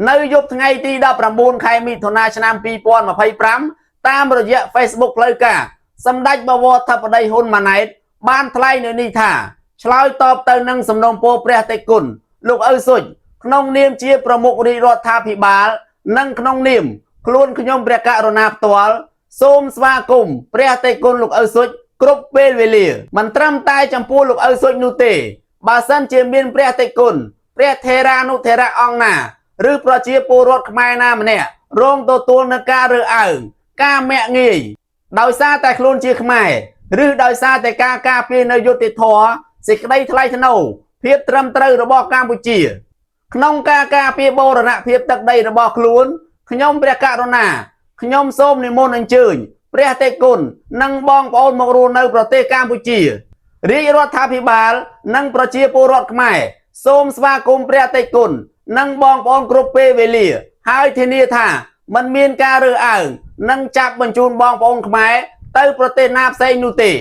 នៅយប់ថ្ងៃទី19ខែមិថុនាឆ្នាំ2025តាមរយៈ Facebook ផ្លូវការសម្ដេចបវរធិបតីហ៊ុនម៉ាណែតបានថ្លែងនៅនេះថាឆ្លើយតបទៅនឹងសំណូមពរព្រះតេគុណលោកឪស៊ុចក្នុងនាមជាប្រមុខរាជរដ្ឋាភិបាលនិងក្នុងនាមខ្លួនខ្ញុំព្រះករុណាផ្ទាល់សូមស្វាគមន៍ព្រះតេគុណលោកឪស៊ុចគ្រប់ពេលវេលាមិនត្រឹមតែចំពោះលោកឪស៊ុចនោះទេបើសិនជាមានព្រះតេគុណព្រះថេរានុថេរៈអង្គណាឬប្រជាពលរដ្ឋខ្មែរណាម្នាក់រងទទួលនឹងការរើសអើងការមាក់ងាយដោយសារតែខ្លួនជាខ្មែរឬដោយសារតែការការពារនៅយុត្តិធម៌សេចក្តីថ្លៃថ្នូរភាពត្រឹមត្រូវរបស់កម្ពុជាក្នុងការការពារបូរណភាពទឹកដីរបស់ខ្លួនខ្ញុំព្រះករុណាខ្ញុំសូមនិមន្តអញ្ជើញព្រះតេគុណនិងបងប្អូនមករស់នៅប្រទេសកម្ពុជារាជរដ្ឋាភិបាលនិងប្រជាពលរដ្ឋខ្មែរសូមស្វាគមន៍ព្រះតេគុណនិងបងប្អូនគ្រប់ពេលវេលាហើយធានាថាមិនមានការរើសអើងនិងចាប់បញ្ជូនបងប្អូនខ្មែរទៅប្រទេសណាផ្សេងនោះទេ